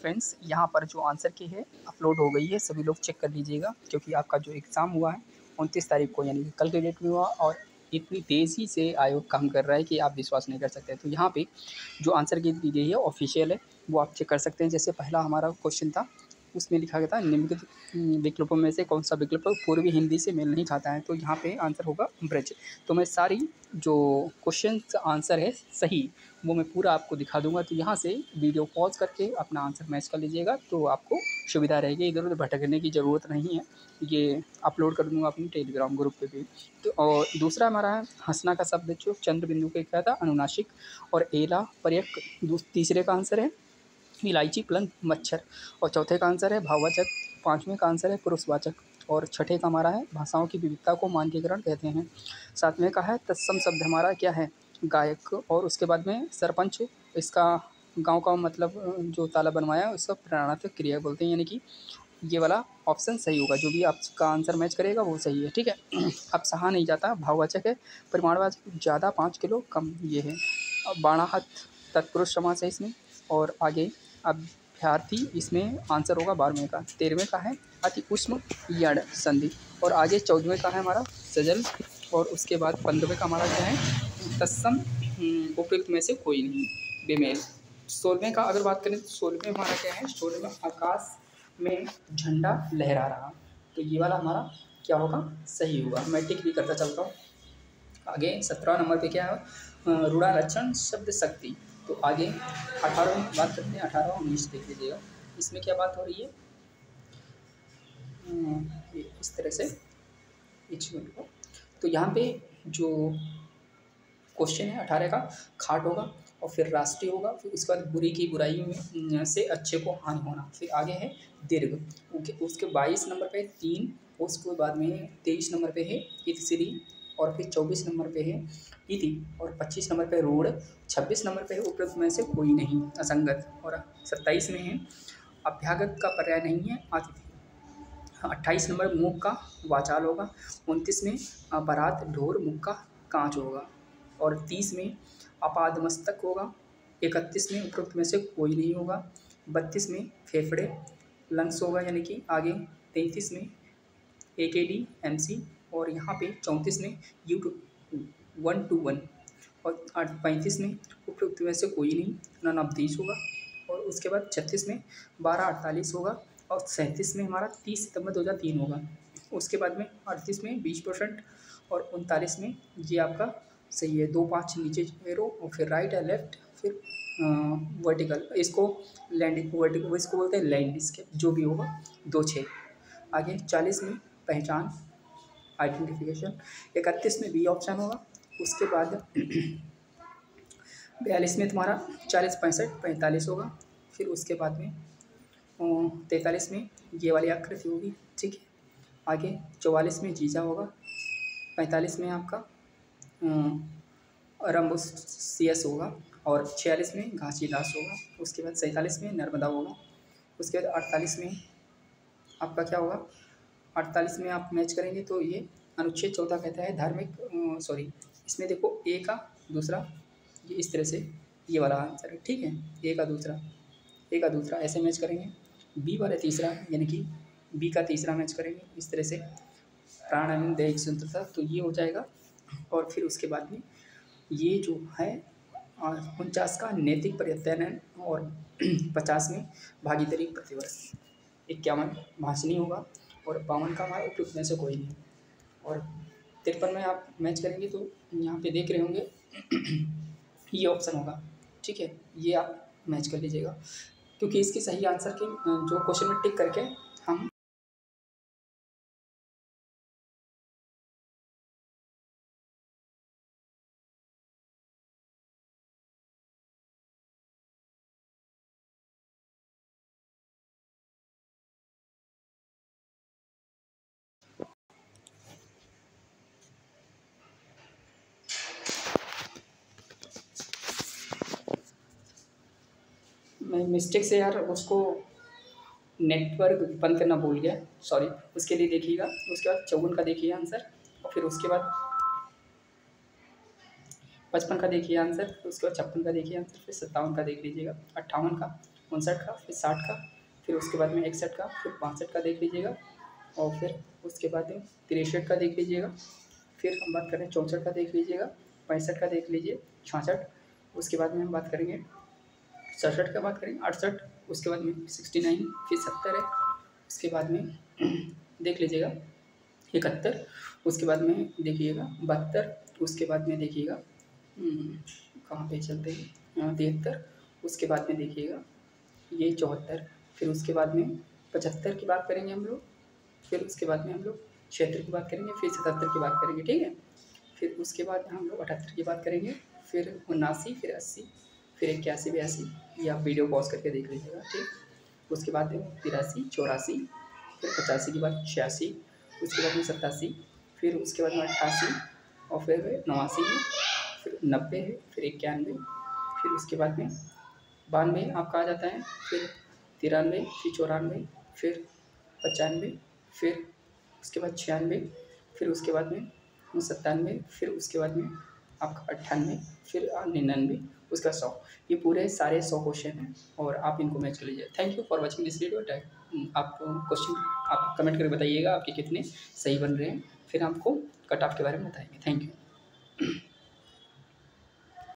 Friends, यहाँ पर जो आंसर की है अपलोड हो गई है, सभी लोग चेक कर लीजिएगा क्योंकि आपका जो एग्ज़ाम हुआ है 29 तारीख को यानी कि कल के डेट में हुआ और इतनी तेज़ी से आयोग काम कर रहा है कि आप विश्वास नहीं कर सकते। तो यहाँ पे जो आंसर की दी गई है ऑफिशियल है, वो आप चेक कर सकते हैं। जैसे पहला हमारा क्वेश्चन था, उसमें लिखा गया था निम्नलिखित विकल्पों में से कौन सा विकल्प पूर्वी हिंदी से मेल नहीं खाता है, तो यहाँ पे आंसर होगा ब्रज। तो मैं सारी जो क्वेश्चन आंसर है सही वो मैं पूरा आपको दिखा दूंगा, तो यहाँ से वीडियो पॉज करके अपना आंसर मैच कर लीजिएगा तो आपको सुविधा रहेगी, इधर उधर भटकने की ज़रूरत नहीं है। ये अपलोड कर दूंगा अपनी टेलीग्राम ग्रुप पे भी। तो और दूसरा हमारा है हंसना का शब्द जो चंद्र बिंदु के क्या था अनुनासिक और एला पर्यक। तीसरे का आंसर है इलायची प्लंग मच्छर और चौथे का आंसर है भाववाचक। पाँचवें का आंसर है पुरुषवाचक और छठे का हमारा है भाषाओं की विविधता को मानकीकरण कहते हैं। सातवें का है तत्सम शब्द हमारा क्या है गायक और उसके बाद में सरपंच, इसका गांव का मतलब जो ताला बनवाया उसका प्रेरणात्मक क्रिया बोलते हैं, यानी कि ये वाला ऑप्शन सही होगा। जो भी आपका आंसर मैच करेगा वो सही है, ठीक है। अब सहा नहीं जाता भाववाचक है। परिमाणवाचक ज़्यादा 5 किलो कम ये है। अब बाणाहत तत्पुरुष समास है इसमें। और आगे अभ्यर्थी इसमें आंसर होगा 12वें का। 13वें का है अति उष्म यण संधि और आगे 14वें का है हमारा सजल और उसके बाद 15वें का हमारा क्या है तत्सम उपयुक्त में से कोई नहीं बेमेल। 16वें का अगर बात करें तो 16वें हमारा क्या है 16वें आकाश में झंडा लहरा रहा, तो ये वाला हमारा क्या होगा सही होगा। मैं टिक भी करता चलता हूँ। आगे 17 नंबर पे क्या है रूढ़ालक्षण शब्द शक्ति। तो आगे 18 बात करते हैं, 18 और 19 देख लीजिएगा इसमें क्या बात हो रही है। ये इस तरह से एक मिनट को, तो यहाँ पे जो क्वेश्चन है 18 का खाट होगा और फिर राष्ट्रीय होगा, फिर उसके बाद बुरी की बुराई में से अच्छे को हानि होना, फिर आगे है दीर्घ। उसके 22 नंबर पे 3, उसके बाद में 23 नंबर पे है इतिश्री और फिर 24 नंबर पे है इति और 25 नंबर पे रूढ़, 26 नंबर पे है उपयुक्त में से कोई नहीं असंगत और 27 में है अभ्यागत का पर्याय नहीं है आतिथ्य। 28 नंबर मुख का वाचाल होगा। 29 में बारात ढोर मुख का कांच होगा और 30 में अपादमस्तक होगा। 31 में उपरोक्त में से कोई नहीं होगा। 32 में फेफड़े लंग्स होगा यानी कि आगे। 33 में AKD MC और यहाँ पे 34 में U1 to 1 और 35 में उपरोक्त में से कोई नहीं नन ऑफ दीज होगा और उसके बाद 36 में 1248 होगा और 37 में हमारा 30 सितंबर 2003 होगा। उसके बाद में 38 में 20% और 39 में ये आपका सही है 2-5 नीचे एरो और फिर राइट है लेफ्ट फिर वर्टिकल, इसको लैंड वर्टिकल इसको बोलते हैं लैंडस्केप जो भी होगा 2-6। आगे 40 में पहचान आइडेंटिफिकेशन। 31 में बी ऑप्शन होगा। उसके बाद 42 में तुम्हारा 40 65 45 होगा। फिर उसके बाद में 43 में ये वाली आकृति होगी, ठीक है। आगे 44 में जीजा होगा। 45 में आपका रंबुसियस होगा और 46 में घासीदास होगा। उसके बाद 47 में नर्मदा होगा। उसके बाद 48 में आपका क्या होगा 48 में आप मैच करेंगे तो ये अनुच्छेद 14 कहता है धार्मिक सॉरी इसमें देखो ए का दूसरा ये इस तरह से ये वाला आंसर है, ठीक है। ए का दूसरा ऐसे मैच करेंगे। बी वाला तीसरा यानी कि बी का तीसरा मैच करेंगे इस तरह से प्राण एवं दैहिक स्वतंत्रता, तो ये हो जाएगा। और फिर उसके बाद में ये जो है 49 का नैतिक प्रत्ययन और 50 में भागीदारी प्रतिवर्ष। 51 भाषणी होगा और 52 का हमारा उपयुक्त में से कोई नहीं और 53 में आप मैच करेंगे तो यहाँ पे देख रहे होंगे ये ऑप्शन होगा, ठीक है। ये आप मैच कर लीजिएगा क्योंकि इसके सही आंसर के जो क्वेश्चन में टिक करके हम मैं मिस्टेक से यार उसको नेटवर्क बंद करना भूल गया, सॉरी उसके लिए देखिएगा। उसके बाद 54 का देखिए आंसर और फिर उसके बाद 55 का देखिए आंसर, फिर उसके बाद 56 का देखिए आंसर, फिर 57 का देख लीजिएगा, 58 का 59 का, फिर 60 का, फिर उसके बाद में 61 का, फिर 65 का देख लीजिएगा, और फिर उसके बाद में 63 का देख लीजिएगा। फिर हम बात करें 64 का देख लीजिएगा, 65 का देख लीजिए, 66, उसके बाद में हम बात करेंगे 67 का, बात करेंगे 68, उसके बाद में 69, फिर 70 है, उसके बाद में देख लीजिएगा 71, उसके बाद में देखिएगा 72, उसके बाद में देखिएगा कहाँ पे चलते हैं, 73, उसके बाद में देखिएगा ये 74, फिर उसके बाद में 75 की बात करेंगे हम लोग, फिर उसके बाद में हम लोग 76 की बात करेंगे, फिर 77 की बात करेंगे, ठीक है। फिर उसके बाद हम लोग 78 की बात करेंगे, फिर 79, फिर 80, फिर 81, 82, ये आप वीडियो पॉज करके देख लीजिएगा, ठीक। उसके बाद 83, 84, फिर 85 के बाद 86, उसके बाद में 87, फिर उसके बाद में 88, और फिर 89 है, फिर 90 है, फिर 91, फिर उसके बाद में 92 आपका आ जाता है, फिर 93, फिर 94, फिर 95, फिर उसके बाद 96, फिर उसके बाद में 97, फिर उसके बाद में आपका 98, फिर 99, उसका 100। ये पूरे सारे 100 क्वेश्चन हैं और आप इनको मैच कर लीजिए। Thank you for watching this video. आप क्वेश्चन आप कमेंट करके बताइएगा आपके कितने सही बन रहे हैं, फिर आपको कट ऑफ के बारे में बताएंगे। Thank you.